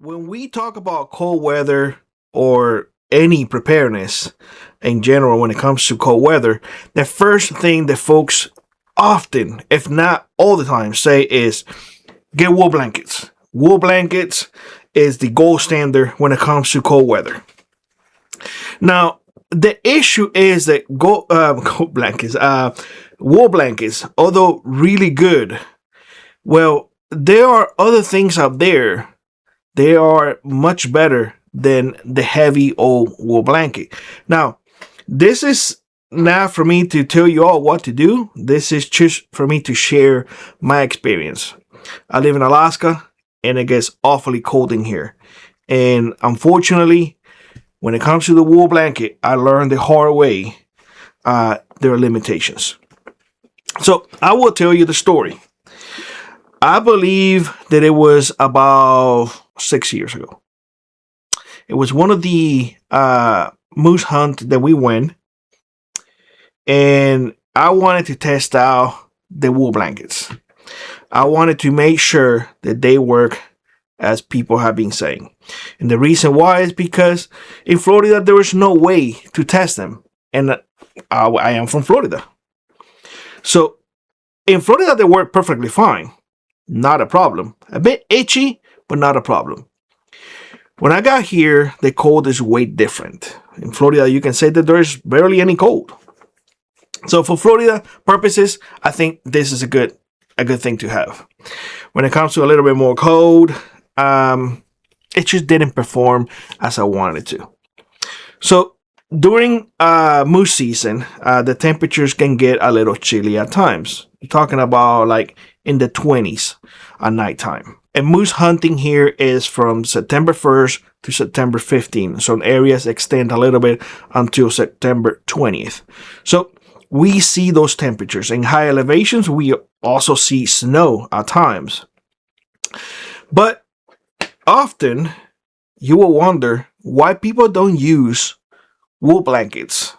When we talk about cold weather or any preparedness in general when it comes to cold weather, the first thing that folks often, if not all the time, say is get wool blankets. Wool blankets is the gold standard when it comes to cold weather. Now, the issue is that cold blankets, wool blankets, although really good, well, there are other things out there. They are much better than the heavy old wool blanket. Now, this is not for me to tell you all what to do. This is just for me to share my experience. I live in Alaska and it gets awfully cold in here. And unfortunately, when it comes to the wool blanket, I learned the hard way there are limitations. So I will tell you the story. I believe that it was about 6 years ago. It was one of the moose hunt that we went, and I wanted to test out the wool blankets. I wanted to make sure that they work as people have been saying. And the reason why is because in Florida, there was no way to test them. And I am from Florida. So in Florida, they work perfectly fine. Not a problem. A bit itchy, but not a problem. When I got here, the cold is way different. In Florida, you can say that there is barely any cold. So for Florida purposes, I think this is a good thing to have. When it comes to a little bit more cold, it just didn't perform as I wanted it to. So during moose season, the temperatures can get a little chilly at times. You're talking about like in the 20s at nighttime. And moose hunting here is from September 1st to September 15th. Some areas extend a little bit until September 20th. So we see those temperatures. In high elevations, we also see snow at times. But often, you will wonder why people don't use wool blankets.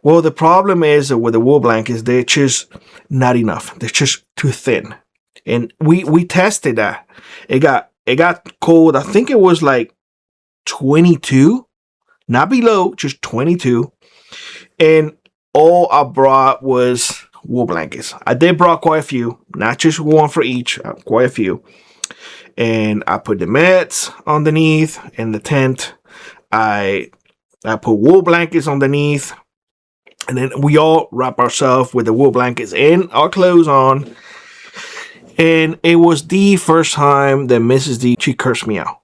Well, the problem is that with the wool blankets, they're just not enough. They're just too thin. And we tested that. It got cold. I think it was like 22, not below, just 22. And all I brought was wool blankets. I did brought quite a few, not just one for each, quite a few. And I put the mats underneath in the tent. I put wool blankets underneath. And then we all wrap ourselves with the wool blankets and our clothes on. And it was the first time that Mrs. D, she cursed me out.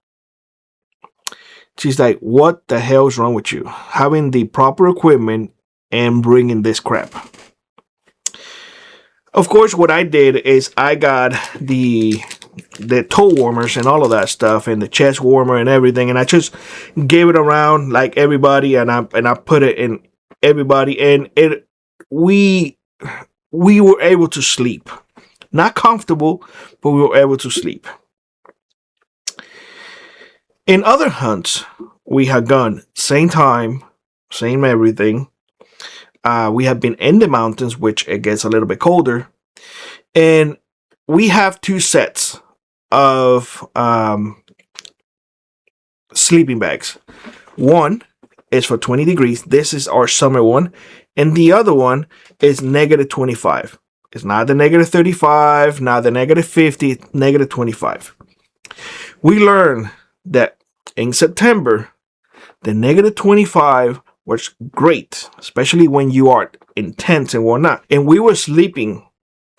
She's like, what the hell is wrong with you? Having the proper equipment and bringing this crap. Of course, what I did is I got the toe warmers and all of that stuff and the chest warmer and everything. And I just gave it around like everybody and I put it in everybody. And we were able to sleep. Not comfortable, but we were able to sleep. In other hunts, we had gone same time, same everything. We have been in the mountains, which it gets a little bit colder. And we have two sets of sleeping bags. One is for 20 degrees. This is our summer one. And the other one is negative 25. It's not the negative 35, not the negative 50, negative 25. We learned that in September, the negative 25 was great, especially when you are in tents and whatnot. And we were sleeping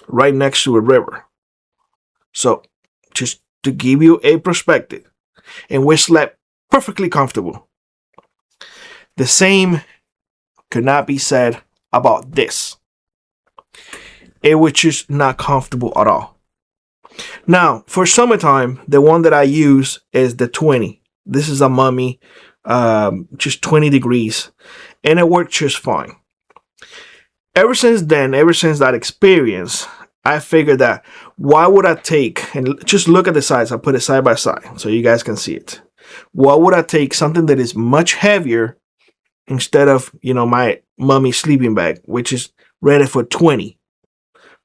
right next to a river. So just to give you a perspective, and we slept perfectly comfortable. The same could not be said about this. It was just not comfortable at all. Now, for summertime, the one that I use is the 20. This is a mummy, just 20 degrees. And it worked just fine. Ever since then, ever since that experience, I figured that why would I take, and just look at the size, I put it side by side so you guys can see it. Why would I take something that is much heavier instead of, my mummy sleeping bag, which is rated for 20?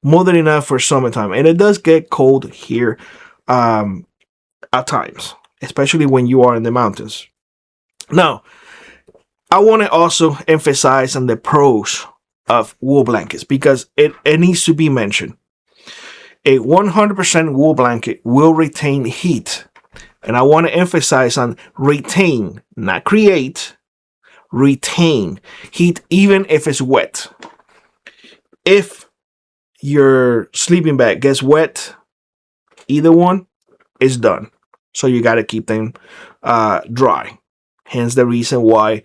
More than enough for summertime. And it does get cold here at times. especially when you are in the mountains. Now, I want to also emphasize on the pros of wool blankets because it needs to be mentioned. A 100% wool blanket will retain heat. And I want to emphasize on retain, not create, retain heat even if it's wet. If your sleeping bag gets wet, either one is done. So you got to keep them dry. Hence the reason why,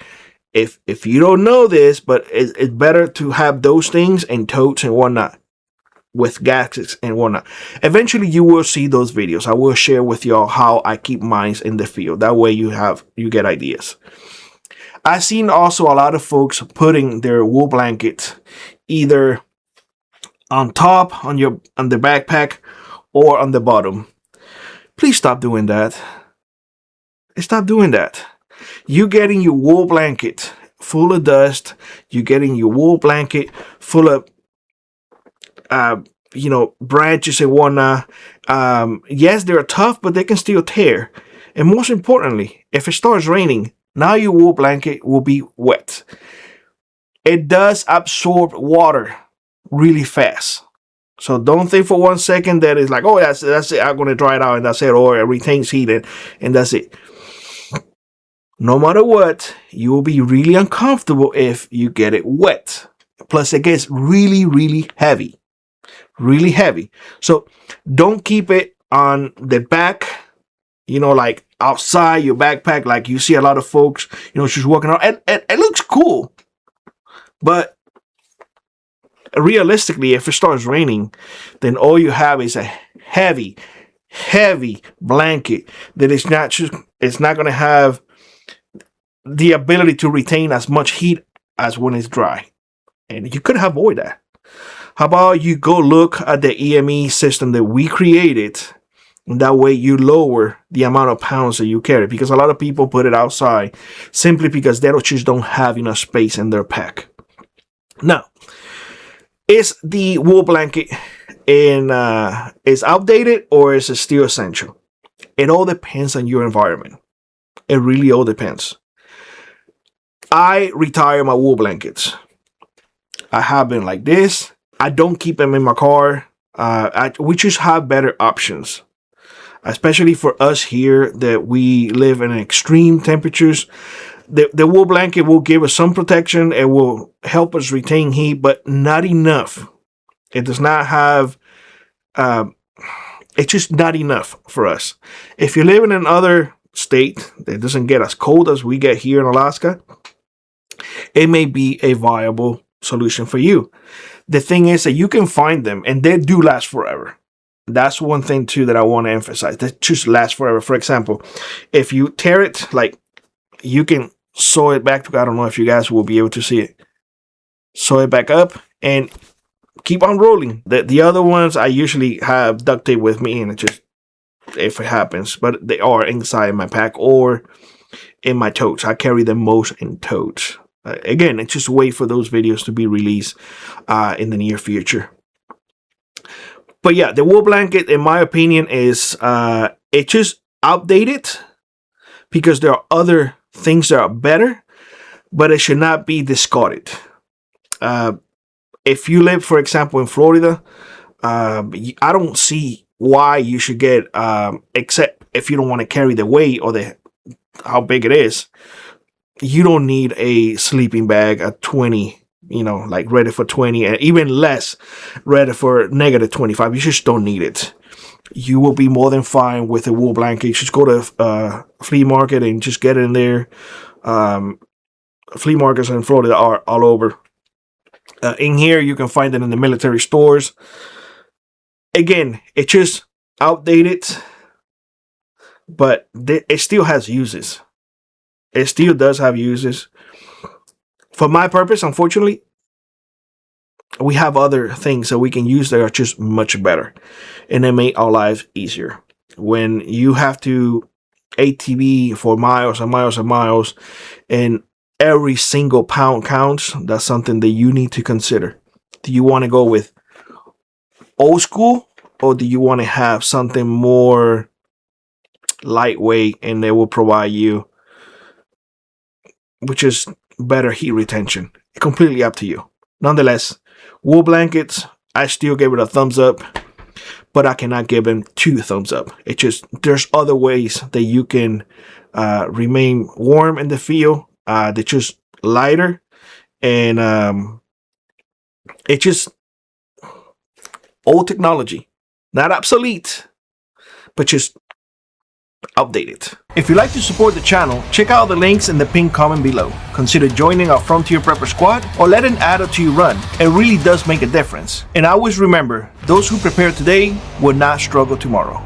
if you don't know this, but it's better to have those things in totes and whatnot, with gaskets and whatnot. Eventually you will see those videos. I will share with y'all how I keep mine in the field. That way you get ideas. I've seen also a lot of folks putting their wool blanket either on top on the backpack or on the bottom. Please stop doing that. Stop doing that. You getting your wool blanket full of dust. You getting your wool blanket full of branches and whatnot. Yes, they're tough, but they can still tear. And most importantly, if it starts raining, now your wool blanket will be wet. It does absorb water really fast. So don't think for 1 second that it's like, oh, that's it. I'm going to dry it out and that's it. Or it retains heat and that's it. No matter what, you will be really uncomfortable if you get it wet. Plus, it gets really, really heavy. Really heavy. So don't keep it on the back, like outside your backpack, like you see a lot of folks, just walking around. And it looks cool. But realistically, if it starts raining, then all you have is a heavy, heavy blanket that is it's not going to have the ability to retain as much heat as when it's dry. And you could avoid that. How about you go look at the EME system that we created? And that way you lower the amount of pounds that you carry. Because a lot of people put it outside simply because they just don't have enough space in their pack. Now, is the wool blanket is outdated or is it still essential? It all depends on your environment. It really all depends. I retire my wool blankets. I have been like this. I don't keep them in my car. We just have better options, especially for us here that we live in extreme temperatures. The wool blanket will give us some protection. It will help us retain heat, but not enough. It does not have, it's just not enough for us. If you live in another state that doesn't get as cold as we get here in Alaska, it may be a viable solution for you. The thing is that you can find them and they do last forever. That's one thing too that I want to emphasize. They just last forever. For example, if you tear it, like you can sew it back to, I don't know if you guys will be able to see it. Sew it back up and keep on rolling. The other ones I usually have duct tape with me and it just, if it happens, but they are inside my pack or in my totes. I carry them most in totes. Again, it's just wait for those videos to be released in the near future. But yeah, the wool blanket, in my opinion, is it's just outdated because there are other things that are better, but it should not be discarded. If you live, for example, in Florida, I don't see why you should get, except if you don't want to carry the weight or how big it is. You don't need a sleeping bag at 20, like ready for 20 and even less ready for negative 25. You just don't need it. You will be more than fine with a wool blanket. You just go to flea market and just get in there. Flea markets in Florida are all over. In here, you can find it in the military stores. Again, it's just outdated, but it still has uses. It still does have uses. For my purpose, unfortunately, we have other things that we can use that are just much better. And they make our lives easier. When you have to ATV for miles and miles and miles, and every single pound counts, that's something that you need to consider. Do you want to go with old school, or do you want to have something more lightweight, and they will provide you which is better heat retention. Completely up to you. Nonetheless, wool blankets, I still give it a thumbs up, but I cannot give them 2 thumbs up. It's just, there's other ways that you can remain warm in the field. They're just lighter, and it's just old technology. Not obsolete, but just updated. If you'd like to support the channel, check out the links in the pinned comment below. Consider joining our Frontier Prepper Squad or let an ad or 2 run. It really does make a difference. And always remember, those who prepare today will not struggle tomorrow.